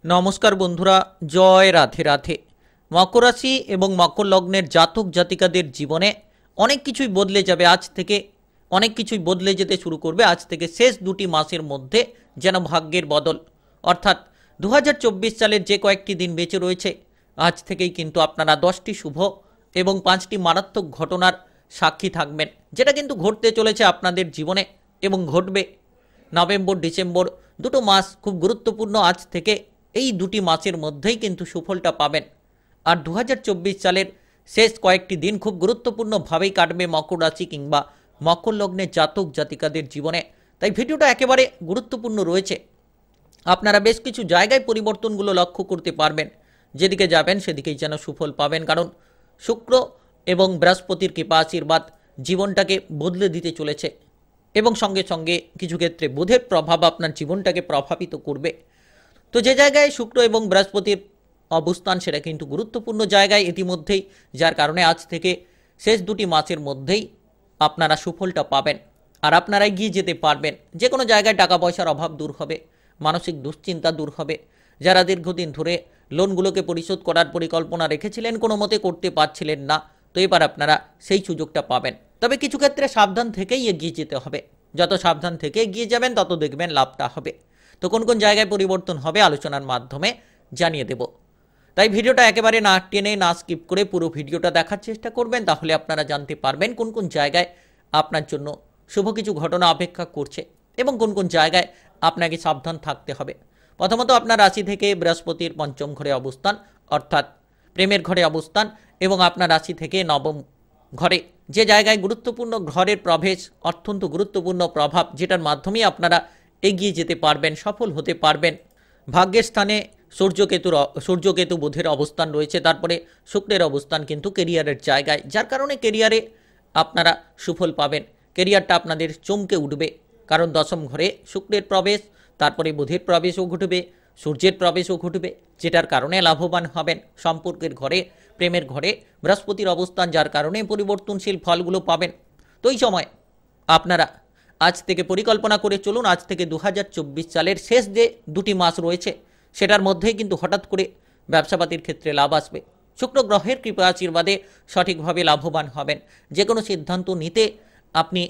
নমস্কার বন্ধুরা, জয় রাধে রাধে। মকর রাশি এবং মকর লগ্নের জাতক জাতিকাদের জীবনে অনেক কিছুই বদলে যাবে আজ থেকে। অনেক কিছুই বদলে যেতে শুরু করবে আজ থেকে। শেষ দুটি মাসের মধ্যে যেন ভাগ্যের বদল, অর্থাৎ 2024 সালের যে কয়েকটি দিন বেঁচে রয়েছে আজ থেকেই কিন্তু আপনারা 10টি শুভ এবং 5টি মারাত্মক ঘটনার সাক্ষী থাকবেন, যেটা কিন্তু ঘটতে চলেছে আপনাদের জীবনে এবং ঘটবে। নভেম্বর ডিসেম্বর দুটো মাস খুব গুরুত্বপূর্ণ। আজ থেকে এই দুটি মাসের মধ্যেই কিন্তু সুফলটা পাবেন। আর 2024 সালের শেষ কয়েকটি দিন খুব গুরুত্বপূর্ণভাবেই কাটবে মকর রাশি কিংবা মকর লগ্নের জাতক জাতিকাদের জীবনে। তাই ভিডিওটা একেবারে গুরুত্বপূর্ণ রয়েছে। আপনারা বেশ কিছু জায়গায় পরিবর্তনগুলো লক্ষ্য করতে পারবেন, যেদিকে যাবেন সেদিকেই যেন সুফল পাবেন। কারণ শুক্র এবং বৃহস্পতির কৃপা আশীর্বাদ জীবনটাকে বদলে দিতে চলেছে এবং সঙ্গে সঙ্গে কিছু ক্ষেত্রে বুধের প্রভাব আপনার জীবনটাকে প্রভাবিত করবে। তো যে জায়গায় শুক্র এবং বৃহস্পতির অবস্থান সেটা কিন্তু গুরুত্বপূর্ণ জায়গায় ইতিমধ্যেই, যার কারণে আজ থেকে শেষ দুটি মাসের মধ্যেই আপনারা সুফলটা পাবেন আর আপনারা এগিয়ে যেতে পারবেন। যে কোনো জায়গায় টাকা পয়সার অভাব দূর হবে, মানসিক দুশ্চিন্তা দূর হবে। যারা দীর্ঘদিন ধরে লোনগুলোকে পরিশোধ করার পরিকল্পনা রেখেছিলেন, কোনো মতে করতে পারছিলেন না, তো এবার আপনারা সেই সুযোগটা পাবেন। তবে কিছু ক্ষেত্রে সাবধান থেকেই এগিয়ে যেতে হবে। যত সাবধান থেকে এগিয়ে যাবেন তত দেখবেন লাভটা হবে। তো কোন কোন জায়গায় পরিবর্তন হবে আলোচনার মাধ্যমে জানিয়ে দেব। তাই ভিডিওটা একেবারে না টেনে না স্কিপ করে পুরো ভিডিওটা দেখার চেষ্টা করবেন, তাহলে আপনারা জানতে পারবেন কোন কোন জায়গায় আপনার জন্য শুভ কিছু ঘটনা অপেক্ষা করছে এবং কোন কোন জায়গায় আপনাকে সাবধান থাকতে হবে। প্রথমত আপনার রাশি থেকে বৃহস্পতির পঞ্চম ঘরে অবস্থান, অর্থাৎ প্রেমের ঘরে অবস্থান, এবং আপনার রাশি থেকে নবম ঘরে, যে জায়গায় গুরুত্বপূর্ণ ঘরের প্রবেশ অত্যন্ত গুরুত্বপূর্ণ প্রভাব, যেটার মাধ্যমেই আপনারা এগিয়ে যেতে পারবেন, সফল হতে পারবেন। ভাগ্যের স্থানে সূর্যকেতু বুধের অবস্থান রয়েছে, তারপরে শুক্রের অবস্থান কিন্তু কেরিয়ারের জায়গায়, যার কারণে কেরিয়ারে আপনারা সুফল পাবেন। কেরিয়ারটা আপনাদের চমকে উঠবে, কারণ দশম ঘরে শুক্রের প্রবেশ, তারপরে বুধের প্রবেশও ঘটবে, সূর্যের প্রবেশও ঘটবে, যেটার কারণে লাভবান হবেন। সম্পর্কের ঘরে, প্রেমের ঘরে বৃহস্পতির অবস্থান, যার কারণে পরিবর্তনশীল ফলগুলো পাবেন। তো এই সময় আপনারা আজ থেকে পরিকল্পনা করে চলুন। আজ থেকে 2024 সালের শেষ যে দুটি মাস রয়েছে সেটার মধ্যেই কিন্তু হঠাৎ করে ব্যবসাপাতির ক্ষেত্রে লাভ আসবে। শুক্র গ্রহের কৃপা আশীর্বাদে সঠিকভাবে লাভবান হবেন। যে কোনো সিদ্ধান্ত নিতে আপনি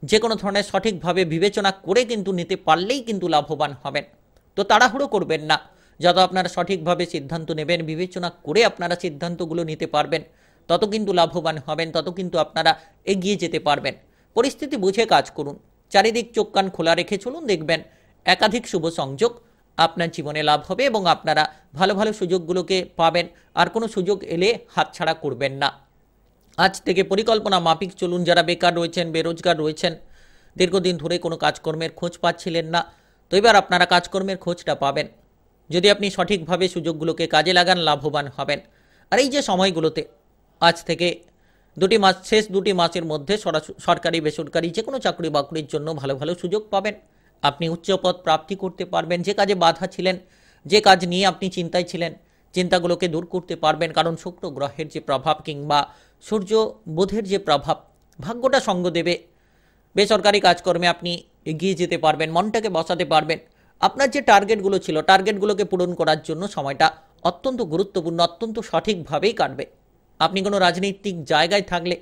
যে কোনো ধরনের সঠিকভাবে বিবেচনা করে কিন্তু নিতে পারলেই কিন্তু লাভবান হবেন। তো তাড়াহুড়ো করবেন না। যত আপনারা সঠিকভাবে সিদ্ধান্ত নেবেন, বিবেচনা করে আপনারা সিদ্ধান্তগুলো নিতে পারবেন, তত কিন্তু লাভবান হবেন, তত কিন্তু আপনারা এগিয়ে যেতে পারবেন। পরিস্থিতি বুঝে কাজ করুন, চারিদিক চোখ কান খোলা রেখে চলুন, দেখবেন একাধিক শুভ সংযোগ আপনার জীবনে লাভ হবে এবং আপনারা ভালো ভালো সুযোগগুলোকে পাবেন। আর কোনো সুযোগ এলে হাতছাড়া করবেন না। আজ থেকে পরিকল্পনা মাফিক চলুন। যারা বেকার রয়েছেন, বেরোজগার রয়েছেন, দীর্ঘদিন ধরে কোনো কাজকর্মের খোঁজ পাচ্ছিলেন না, তো এবার আপনারা কাজকর্মের খোঁজটা পাবেন। যদি আপনি সঠিকভাবে সুযোগগুলোকে কাজে লাগান, লাভবান হবেন। আর এই যে সময়গুলোতে আজ থেকে দুটি মাস, শেষ দুটি মাসের মধ্যে সরকারি বেসরকারি যে কোনো চাকরি বাকরির জন্য ভালো ভালো সুযোগ পাবেন। আপনি উচ্চ পদ প্রাপ্তি করতে পারবেন। যে কাজে বাধা ছিলেন, যে কাজ নিয়ে আপনি চিন্তায় ছিলেন, চিন্তাগুলোকে দূর করতে পারবেন। কারণ শুক্র গ্রহের যে প্রভাব কিংবা সূর্য বুধের যে প্রভাব ভাগ্যটা সঙ্গ দেবে। বেসরকারি কাজকর্মে আপনি এগিয়ে যেতে পারবেন, মনটাকে বসাতে পারবেন। আপনার যে টার্গেটগুলো ছিল, টার্গেটগুলোকে পূরণ করার জন্য সময়টা অত্যন্ত গুরুত্বপূর্ণ, অত্যন্ত সঠিকভাবেই কাটবে। আপনি কোনো রাজনৈতিক জায়গায় থাকলে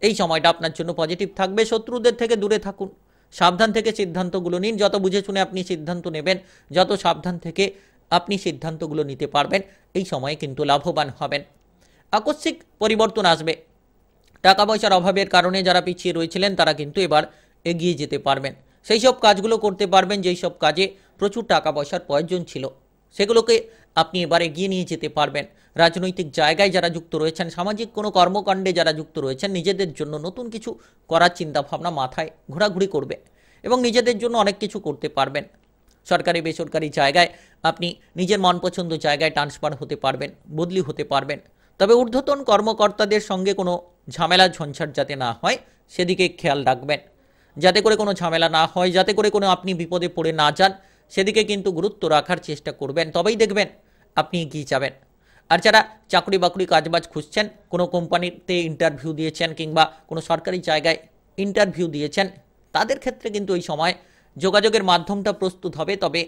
এই সময়টা আপনার জন্য পজিটিভ থাকবে। শত্রুদের থেকে দূরে থাকুন, সাবধান থেকে সিদ্ধান্তগুলো নিন। যত বুঝে শুনে আপনি সিদ্ধান্ত নেবেন, যত সাবধান থেকে আপনি সিদ্ধান্তগুলো নিতে পারবেন, এই সময়ে কিন্তু লাভবান হবেন। আকস্মিক পরিবর্তন আসবে। টাকা পয়সার অভাবের কারণে যারা পিছিয়ে রয়েছিলেন তারা কিন্তু এবার এগিয়ে যেতে পারবেন। সেই সব কাজগুলো করতে পারবেন যেই সব কাজে প্রচুর টাকা পয়সার প্রয়োজন ছিল, সেগুলোকে আপনি এবার এগিয়ে নিয়ে যেতে পারবেন। রাজনৈতিক জায়গায় যারা যুক্ত রয়েছেন, সামাজিক কোনো কর্মকাণ্ডে যারা যুক্ত রয়েছেন, নিজেদের জন্য নতুন কিছু করার চিন্তাভাবনা মাথায় ঘোরাঘুরি করবে এবং নিজেদের জন্য অনেক কিছু করতে পারবেন। সরকারি বেসরকারি জায়গায় আপনি নিজের মনপছন্দ জায়গায় ট্রান্সফার হতে পারবেন, বদলি হতে পারবেন। তবে ঊর্ধ্বতন কর্মকর্তাদের সঙ্গে কোনো ঝামেলা ঝঞ্ঝাট যাতে না হয় সেদিকে খেয়াল রাখবেন। যাতে করে কোনো ঝামেলা না হয়, যাতে করে কোনো আপনি বিপদে পড়ে না যান, সেদিকে কিন্তু গুরুত্ব রাখার চেষ্টা করবেন। তবেই দেখবেন আপনি এগিয়ে যাবেন। আর যারা চাকরি বাকরি কাজবাজ খুঁজছেন, কোনো কোম্পানিতে ইন্টারভিউ দিয়েছেন কিংবা কোনো সরকারি জায়গায় ইন্টারভিউ দিয়েছেন, তাদের ক্ষেত্রে কিন্তু এই সময় যোগাযোগের মাধ্যমটা প্রস্তুত হবে। তবে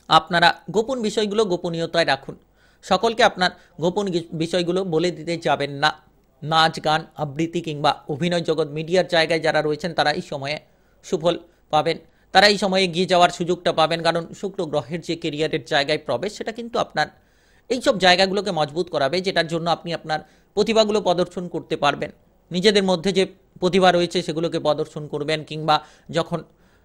আপনারা গোপন বিষয়গুলো গোপনীয়তায় রাখুন। সকলকে আপনার গোপন বিষয়গুলো বলে দিতে যাবেন না। নাচ, গান, আবৃত্তি কিংবা অভিনয় জগৎ, মিডিয়ার জায়গায় যারা রয়েছেন তারা এই সময়ে সুফল পাবেন। তারা এই সময়ে এগিয়ে যাওয়ার সুযোগটা পাবেন, কারণ শুক্র গ্রহের যে কেরিয়ারের জায়গায় প্রবেশ, সেটা কিন্তু আপনার এইসব জায়গাগুলোকে মজবুত করাবে, যেটার জন্য আপনি আপনার প্রতিভাগুলো প্রদর্শন করতে পারবেন। নিজেদের মধ্যে যে প্রতিভা রয়েছে সেগুলোকে প্রদর্শন করবেন, কিংবা যখন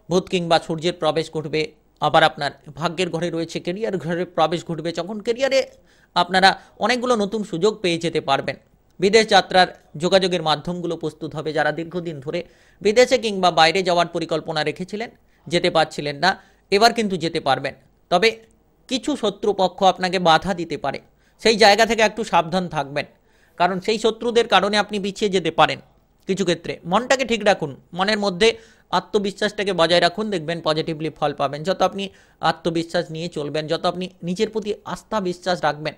বুধ কিংবা সূর্যের প্রবেশ ঘটবে, আবার আপনার ভাগ্যের ঘরে রয়েছে কেরিয়ার ঘরে প্রবেশ ঘটবে, যখন কেরিয়ারে আপনারা অনেকগুলো নতুন সুযোগ পেয়ে যেতে পারবেন। বিদেশ যাত্রার যোগাযোগের মাধ্যমগুলো প্রস্তুত হবে। যারা দীর্ঘদিন ধরে বিদেশে কিংবা বাইরে যাওয়ার পরিকল্পনা রেখেছিলেন, যেতে পারছিলেন না, এবার কিন্তু যেতে পারবেন। তবে কিছু শত্রুপক্ষ আপনাকে বাধা দিতে পারে, সেই জায়গা থেকে একটু সাবধান থাকবেন, কারণ সেই শত্রুদের কারণে আপনি পিছিয়ে যেতে পারেন। কিছু ক্ষেত্রে মনটাকে ঠিক রাখুন, মনের মধ্যে আত্মবিশ্বাসটাকে বজায় রাখুন, দেখবেন পজিটিভলি ফল পাবেন। যত আপনি আত্মবিশ্বাস নিয়ে চলবেন, যত আপনি নিজের প্রতি আস্থা বিশ্বাস রাখবেন,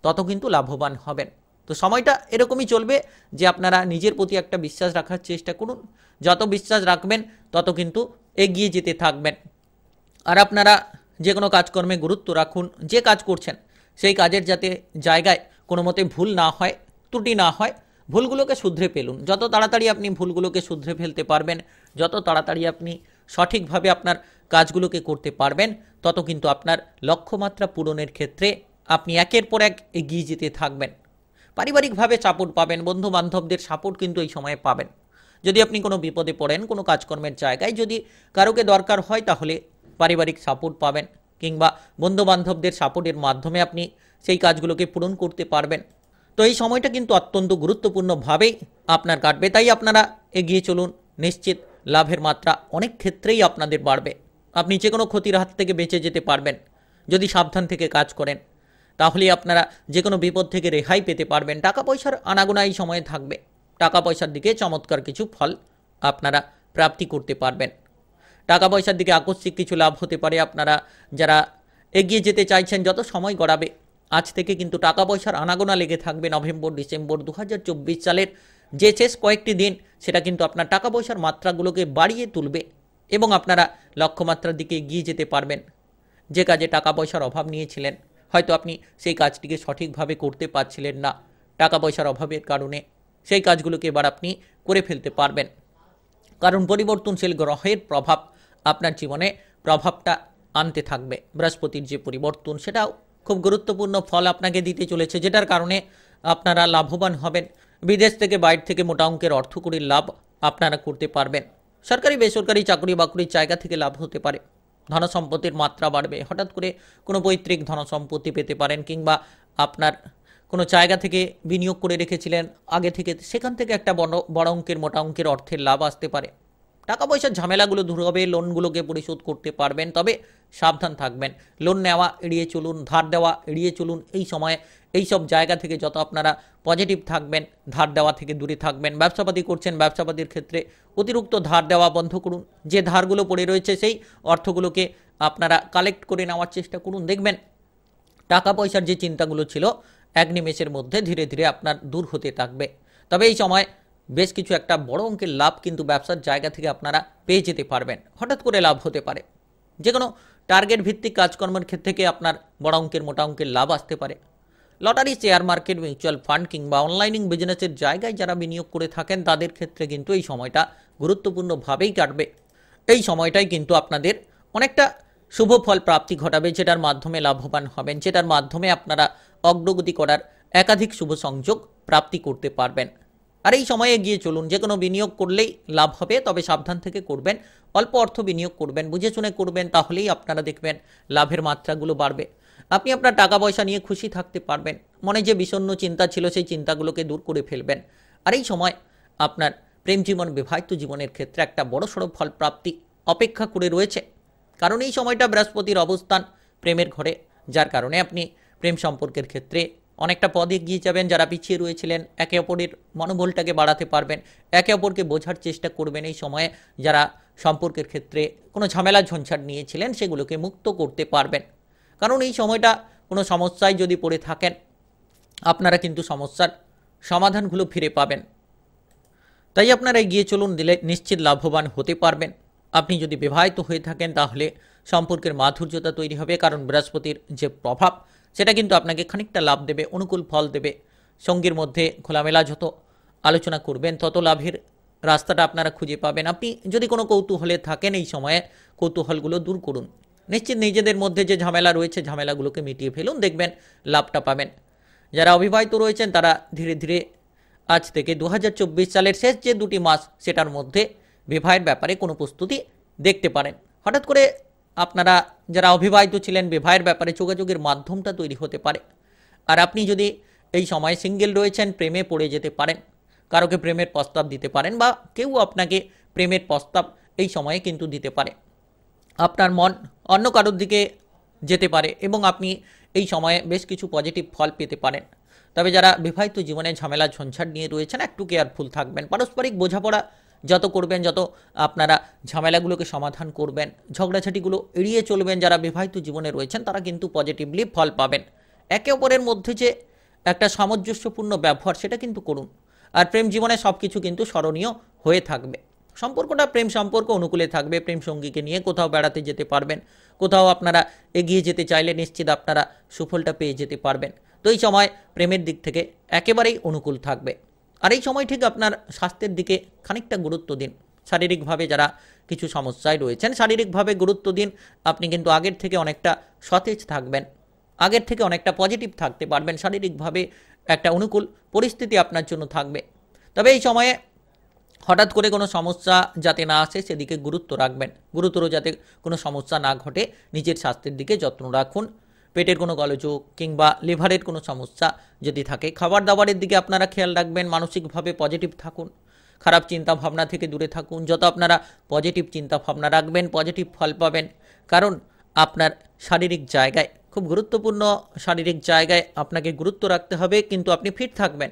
তত কিন্তু লাভবান হবেন। তো সময়টা এরকমই চলবে যে আপনারা নিজের প্রতি একটা বিশ্বাস রাখার চেষ্টা করুন। যত বিশ্বাস রাখবেন তত কিন্তু এগিয়ে যেতে থাকবেন। আর আপনারা যে কোনো কাজকর্মে গুরুত্ব রাখুন। যে কাজ করছেন সেই কাজের যাতে জায়গায় কোনো মতে ভুল না হয়, ত্রুটি না হয়, ভুলগুলোকে শুধরে ফেলুন। যত তাড়াতাড়ি আপনি ভুলগুলোকে শুধরে ফেলতে পারবেন, যত তাড়াতাড়ি আপনি সঠিকভাবে আপনার কাজগুলোকে করতে পারবেন, তত কিন্তু আপনার লক্ষ্যমাত্রা পূরণের ক্ষেত্রে আপনি একের পর এক এগিয়ে যেতে থাকবেন। পারিবারিকভাবে সাপোর্ট পাবেন, বন্ধু বান্ধবদের সাপোর্ট কিন্তু এই সময়ে পাবেন। যদি আপনি কোনো বিপদে পড়েন, কোনো কাজকর্মের জায়গায় যদি কারোকে দরকার হয়, তাহলে পারিবারিক সাপোর্ট পাবেন, কিংবা বন্ধু বান্ধবদের সাপোর্টের মাধ্যমে আপনি সেই কাজগুলোকে পূরণ করতে পারবেন। তো এই সময়টা কিন্তু অত্যন্ত গুরুত্বপূর্ণভাবেই আপনার কাটবে। তাই আপনারা এগিয়ে চলুন, নিশ্চিত লাভের মাত্রা অনেক ক্ষেত্রেই আপনাদের বাড়বে। আপনি যে কোনো ক্ষতির হাত থেকে বেঁচে যেতে পারবেন যদি সাবধান থেকে কাজ করেন। তাহলে আপনারা যে কোনো বিপদ থেকে রেহাই পেতে পারবেন। টাকা পয়সার আনাগোনা এই সময়ে থাকবে, টাকা পয়সার দিকে চমৎকার কিছু ফল আপনারা প্রাপ্তি করতে পারবেন। টাকা পয়সার দিকে আকস্মিক কিছু লাভ হতে পারে। আপনারা যারা এগিয়ে যেতে চাইছেন, যত সময় গড়াবে, আজ থেকে কিন্তু টাকা পয়সার আনাগোনা লেগে থাকবে। নভেম্বর ডিসেম্বর 2024 সালের যে শেষ কয়েকটি দিন, সেটা কিন্তু আপনার টাকা পয়সার মাত্রাগুলোকে বাড়িয়ে তুলবে এবং আপনারা লক্ষ্যমাত্রার দিকে এগিয়ে যেতে পারবেন। যে কাজে টাকা পয়সার অভাব নিয়েছিলেন, হয়তো আপনি সেই কাজটিকে সঠিকভাবে করতে পারছিলেন না, টাকা পয়সার অভাবের কারণে সেই কাজগুলোকে এবার আপনি করে ফেলতে পারবেন। কারণ পরিবর্তনশীল গ্রহের প্রভাব আপনার জীবনে প্রভাবটা আনতে থাকবে। বৃহস্পতির যে পরিবর্তন, সেটাও খুব গুরুত্বপূর্ণ ফল আপনাকে দিতে চলেছে, যেটার কারণে আপনারা লাভবান হবেন। বিদেশ থেকে বাইরে থেকে মোটা অঙ্কের অর্থকরীর লাভ আপনারা করতে পারবেন। সরকারি বেসরকারি চাকরি বাকরির জায়গা থেকে লাভ হতে পারে। ধনসম্পত্তির মাত্রা বাড়বে। হঠাৎ করে কোনো পৈতৃক ধনসম্পত্তি পেতে পারেন, কিংবা আপনার কোনো জায়গা থেকে বিনিয়োগ করে রেখেছিলেন আগে থেকে, সেখান থেকে একটা বড় অঙ্কের মোটা অঙ্কের অর্থের লাভ আসতে পারে। টাকা পয়সার ঝামেলাগুলো দূর হবে, লোনগুলোকে পরিশোধ করতে পারবেন। তবে সাবধান থাকবেন, লোন নেওয়া এড়িয়ে চলুন, ধার দেওয়া এড়িয়ে চলুন। এই সময়ে এই সব জায়গা থেকে যত আপনারা পজিটিভ থাকবেন, ধার দেওয়া থেকে দূরে থাকবেন। ব্যবসাপাতি করছেন, ব্যবসাপাতির ক্ষেত্রে অতিরিক্ত ধার দেওয়া বন্ধ করুন। যে ধারগুলো পড়ে রয়েছে সেই অর্থগুলোকে আপনারা কালেক্ট করে নেওয়ার চেষ্টা করুন। দেখবেন টাকা পয়সার যে চিন্তাগুলো ছিল এক নিমেষের মধ্যে ধীরে ধীরে আপনার দূর হতে থাকবে। তবে এই সময় বেশ কিছু একটা বড় অঙ্কের লাভ কিন্তু ব্যবসার জায়গা থেকে আপনারা পেয়ে যেতে পারবেন। হঠাৎ করে লাভ হতে পারে। যে কোনো টার্গেট ভিত্তিক কাজকর্মের ক্ষেত্রে থেকে আপনার বড় অঙ্কের মোটা অঙ্কের লাভ আসতে পারে। Lottery, share market, mutual fund কিংবা অনলাইনিং বিজনেসের জায়গায় যারা বিনিয়োগ করে থাকেন, তাদের ক্ষেত্রে কিন্তু এই সময়টা গুরুত্বপূর্ণভাবেই কাটবে। এই সময়টাই কিন্তু আপনাদের অনেকটা শুভ ফল প্রাপ্তি ঘটাবে, যেটার মাধ্যমে লাভবান হবেন, যেটার মাধ্যমে আপনারা অগ্রগতি করার একাধিক শুভ সংযোগ প্রাপ্তি করতে পারবেন। আর এই সময়ে এগিয়ে চলুন। যে কোনো বিনিয়োগ করলেই লাভ হবে, তবে সাবধান থেকে করবেন। অল্প অর্থ বিনিয়োগ করবেন, বুঝে শুনে করবেন, তাহলেই আপনারা দেখবেন লাভের মাত্রাগুলো বাড়বে। আপনি আপনার টাকা পয়সা নিয়ে খুশি থাকতে পারবেন। মনে যে বিষণ্ণ চিন্তা ছিল, সেই চিন্তাগুলোকে দূর করে ফেলবেন। আর এই সময় আপনার প্রেম জীবন, বিবাহিত জীবনের ক্ষেত্রে একটা বড়সড় ফল প্রাপ্তি অপেক্ষা করে রয়েছে। কারণ এই সময়টা বৃহস্পতির অবস্থান প্রেমের ঘরে, যার কারণে আপনি প্রেম সম্পর্কের ক্ষেত্রে অনেকটা পথ এগিয়ে যাবেন। যারা পিছিয়ে রয়েছিলেন, একে অপরের মনোবলটাকে বাড়াতে পারবেন, একে অপরকে বোঝার চেষ্টা করবেন। এই সময়ে যারা সম্পর্কের ক্ষেত্রে কোনো ঝামেলা ঝঞ্ঝাট নিয়েছিলেন, সেগুলোকে মুক্ত করতে পারবেন। কারণ এই সময়টা কোনো সমস্যায় যদি পড়ে থাকেন, আপনারা কিন্তু সমস্যার সমাধানগুলো ফিরে পাবেন। তাই আপনারা এগিয়ে চলুন, দিলে নিশ্চিত লাভবান হতে পারবেন। আপনি যদি বিবাহিত হয়ে থাকেন, তাহলে সম্পর্কের মাধুর্যতা তৈরি হবে, কারণ বৃহস্পতির যে প্রভাব সেটা কিন্তু আপনাকে খানিকটা লাভ দেবে, অনুকূল ফল দেবে। সঙ্গীর মধ্যে খোলামেলা যত আলোচনা করবেন তত লাভের রাস্তাটা আপনারা খুঁজে পাবেন। আপনি যদি কোনো কৌতূহলে থাকেন এই সময়ে কৌতূহলগুলো দূর করুন, নিশ্চিত নিজেদের মধ্যে যে ঝামেলা রয়েছে ঝামেলাগুলোকে মিটিয়ে ফেলুন, দেখবেন লাভটা পাবেন। যারা অবিবাহিত রয়েছেন তারা ধীরে ধীরে আজ থেকে 2024 সালের শেষ যে 2টি মাস সেটার মধ্যে বিবাহের ব্যাপারে কোনো প্রস্তুতি দেখতে পারেন। হঠাৎ করে আপনারা যারা অবিবাহিত ছিলেন বিবাহের ব্যাপারে যোগাযোগের মাধ্যমটা তৈরি হতে পারে। আর আপনি যদি এই সময় সিঙ্গেল রয়েছেন প্রেমে পড়ে যেতে পারেন, কারোকে প্রেমের প্রস্তাব দিতে পারেন বা কেউ আপনাকে প্রেমের প্রস্তাব এই সময়ে কিন্তু দিতে পারে। আপনার মন অন্য কারোর দিকে যেতে পারে এবং আপনি এই সময়ে বেশ কিছু পজিটিভ ফল পেতে পারেন। তবে যারা বিবাহিত জীবনে ঝামেলা ঝঞ্ঝাট নিয়ে রয়েছেন একটু কেয়ারফুল থাকবেন। পারস্পরিক বোঝাপড়া যত করবেন, যত আপনারা ঝামেলাগুলোকে সমাধান করবেন, ঝগড়াঝাটিগুলো এড়িয়ে চলবেন, যারা বিবাহিত জীবনে রয়েছেন তারা কিন্তু পজিটিভলি ফল পাবেন। একে অপরের মধ্যে যে একটা সামঞ্জস্যপূর্ণ ব্যবহার সেটা কিন্তু করুন। আর প্রেম জীবনে সব কিছু কিন্তু স্মরণীয় হয়ে থাকবে। সম্পর্কটা প্রেম সম্পর্ক অনুকূলে থাকবে। প্রেম সঙ্গীকে নিয়ে কোথাও বেড়াতে যেতে পারবেন, কোথাও আপনারা এগিয়ে যেতে চাইলে নিশ্চিত আপনারা সুফলটা পেয়ে যেতে পারবেন। তো এই সময় প্রেমের দিক থেকে একেবারেই অনুকূল থাকবে। আর এই সময় ঠিক আপনার স্বাস্থ্যের দিকে খানিকটা গুরুত্ব দিন। শারীরিকভাবে যারা কিছু সমস্যায় রয়েছেন শারীরিকভাবে গুরুত্ব দিন। আপনি কিন্তু আগের থেকে অনেকটা সতেজ থাকবেন, আগের থেকে অনেকটা পজিটিভ থাকতে পারবেন। শারীরিকভাবে একটা অনুকূল পরিস্থিতি আপনার জন্য থাকবে। তবে এই সময়ে হঠাৎ করে কোনো সমস্যা যাতে না আসে সেদিকে গুরুত্ব রাখবেন। গুরুতর যাতে কোনো সমস্যা না ঘটে নিজের স্বাস্থ্যের দিকে যত্ন রাখুন। পেটের কোনো গোলযোগ কিংবা লিভারের কোনো সমস্যা যদি থাকে, খাবার দাবারের দিকে আপনারা খেয়াল রাখবেন। মানসিকভাবে পজিটিভ থাকুন, খারাপ চিন্তা ভাবনা থেকে দূরে থাকুন। যত আপনারা পজিটিভ চিন্তা ভাবনা রাখবেন পজিটিভ ফল পাবেন। কারণ আপনার শারীরিক জায়গায় খুব গুরুত্বপূর্ণ, শারীরিক জায়গায় আপনাকে গুরুত্ব রাখতে হবে, কিন্তু আপনি ফিট থাকবেন।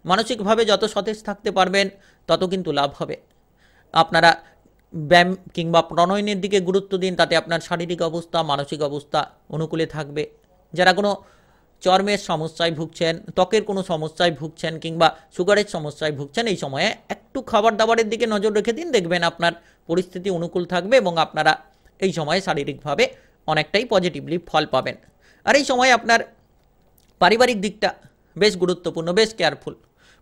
মানসিকভাবে যত সতেজ থাকতে পারবেন তত কিন্তু লাভ হবে। আপনারা ব্যায়াম কিংবা প্রণয়নের দিকে গুরুত্ব দিন, তাতে আপনার শারীরিক অবস্থা মানসিক অবস্থা অনুকূলে থাকবে। যারা কোনো চর্মের সমস্যায় ভুগছেন, ত্বকের কোনো সমস্যায় ভুগছেন কিংবা সুগারের সমস্যায় ভুগছেন, এই সময়ে একটু খাবার দাবারের দিকে নজর রেখে দিন, দেখবেন আপনার পরিস্থিতি অনুকূল থাকবে এবং আপনারা এই সময়ে শারীরিকভাবে অনেকটাই পজিটিভলি ফল পাবেন। আর এই সময় আপনার পারিবারিক দিকটা বেশ গুরুত্বপূর্ণ, বেশ কেয়ারফুল।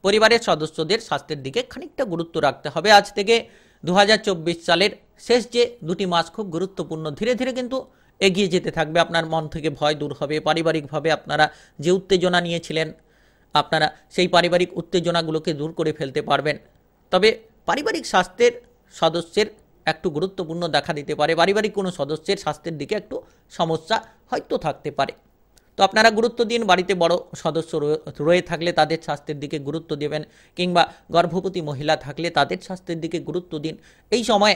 পরিবারের সদস্যদের স্বাস্থ্যের দিকে খানিকটা গুরুত্ব রাখতে হবে। আজ থেকে 2024 সালের শেষ যে 2টি মাস খুব গুরুত্বপূর্ণ। ধীরে ধীরে কিন্তু এগিয়ে যেতে থাকবে। আপনার মন থেকে ভয় দূর হবে। পারিবারিকভাবে আপনারা যে উত্তেজনা নিয়েছিলেন আপনারা সেই পারিবারিক উত্তেজনাগুলোকে দূর করে ফেলতে পারবেন। তবে পারিবারিক স্বাস্থ্যের সদস্যের একটু গুরুত্বপূর্ণ দেখা দিতে পারে। পারিবারিক কোনো সদস্যের স্বাস্থ্যের দিকে একটু সমস্যা হয়তো থাকতে পারে। তো আপনারা গুরুত্ব দিন। বাড়িতে বড় সদস্য রয়ে থাকলে তাদের স্বাস্থ্যের দিকে গুরুত্ব দেবেন, কিংবা গর্ভবতী মহিলা থাকলে তাদের স্বাস্থ্যের দিকে গুরুত্ব দিন। এই সময়ে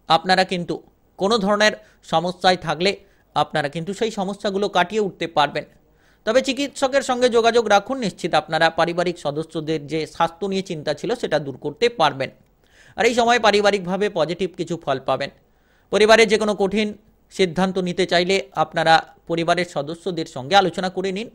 আপনারা কিন্তু কোনো ধরনের সমস্যায় থাকলে আপনারা কিন্তু সেই সমস্যাগুলো কাটিয়ে উঠতে পারবেন। তবে চিকিৎসকের সঙ্গে যোগাযোগ রাখুন, নিশ্চিত আপনারা পারিবারিক সদস্যদের যে স্বাস্থ্য নিয়ে চিন্তা ছিল সেটা দূর করতে পারবেন। আর এই সময় পারিবারিকভাবে পজিটিভ কিছু ফল পাবেন। পরিবারে যে কোনো কঠিন সিদ্ধান্ত নিতে চাইলে আপনারা পরিবারের সদস্যদের সঙ্গে আলোচনা করে নিন।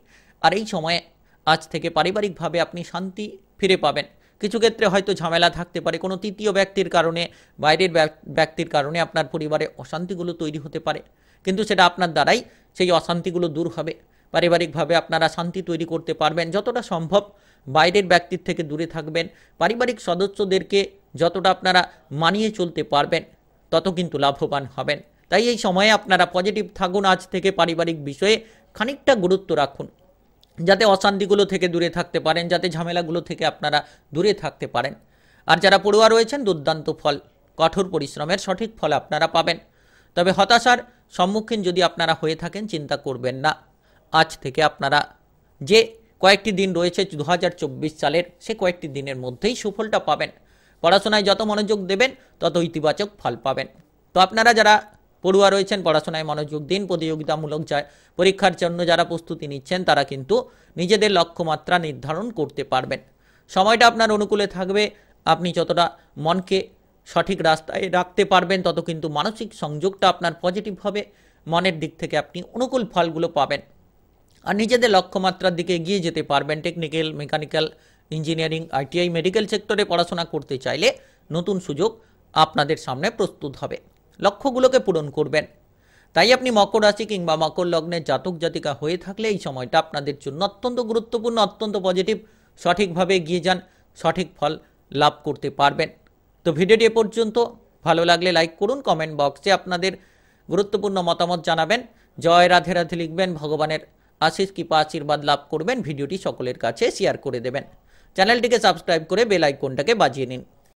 আর এই সময়ে আজ থেকে পারিবারিকভাবে আপনি শান্তি ফিরে পাবেন। কিছু ক্ষেত্রে হয়তো ঝামেলা থাকতে পারে, কোনো তৃতীয় ব্যক্তির কারণে, বাইরের ব্যক্তির কারণে আপনার পরিবারে অশান্তিগুলো তৈরি হতে পারে, কিন্তু সেটা আপনার দ্বারাই সেই অশান্তিগুলো দূর হবে। পারিবারিকভাবে আপনারা শান্তি তৈরি করতে পারবেন। যতটা সম্ভব বাইরের ব্যক্তির থেকে দূরে থাকবেন। পারিবারিক সদস্যদেরকে যতটা আপনারা মানিয়ে চলতে পারবেন তত কিন্তু লাভবান হবেন। তাই এই সময়ে আপনারা পজিটিভ থাকুন। আজ থেকে পারিবারিক বিষয়ে খানিকটা গুরুত্ব রাখুন, যাতে অশান্তিগুলো থেকে দূরে থাকতে পারেন, যাতে ঝামেলাগুলো থেকে আপনারা দূরে থাকতে পারেন। আর যারা পড়ুয়া রয়েছেন দুর্দান্ত ফল, কঠোর পরিশ্রমের সঠিক ফল আপনারা পাবেন। তবে হতাশার সম্মুখীন যদি আপনারা হয়ে থাকেন চিন্তা করবেন না। আজ থেকে আপনারা যে কয়েকটি দিন রয়েছে 2024 সালের, সে কয়েকটি দিনের মধ্যেই সুফলটা পাবেন। পড়াশোনায় যত মনোযোগ দেবেন তত ইতিবাচক ফল পাবেন। তো আপনারা যারা পড়ুয়া রয়েছেন পড়াশোনায় মনোযোগ দিন। প্রতিযোগিতামূলক পরীক্ষার জন্য যারা প্রস্তুতি নিচ্ছেন তারা কিন্তু নিজেদের লক্ষ্যমাত্রা নির্ধারণ করতে পারবেন। সময়টা আপনার অনুকূলে থাকবে। আপনি যতটা মনকে সঠিক রাস্তায় রাখতে পারবেন তত কিন্তু মানসিক সংযোগটা আপনার পজিটিভ হবে। মনের দিক থেকে আপনি অনুকূল ফলগুলো পাবেন আর নিজেদের লক্ষ্যমাত্রার দিকে এগিয়ে যেতে পারবেন। Technical, mechanical, engineering, ITI, medical সেক্টরে পড়াশোনা করতে চাইলে নতুন সুযোগ আপনাদের সামনে প্রস্তুত হবে। লক্ষ্যগুলোকে পূরণ করবেন। তাই আপনি মকর রাশি কিংবা মকর লগ্নের জাতক জাতিকা হয়ে থাকলে এই সময়টা আপনাদের জন্য অত্যন্ত গুরুত্বপূর্ণ, অত্যন্ত পজিটিভ। সঠিকভাবে এগিয়ে যান, সঠিক ফল লাভ করতে পারবেন। তো ভিডিওটি এ পর্যন্ত। ভালো লাগলে লাইক করুন, কমেন্ট বক্সে আপনাদের গুরুত্বপূর্ণ মতামত জানাবেন, জয় রাধে রাধে লিখবেন, ভগবানের আশিস কৃপা আশীর্বাদ লাভ করবেন। ভিডিওটি সকলের কাছে শেয়ার করে দেবেন। চ্যানেলটিকে সাবস্ক্রাইব করে বেল আইকনটাকে বাজিয়ে নিন।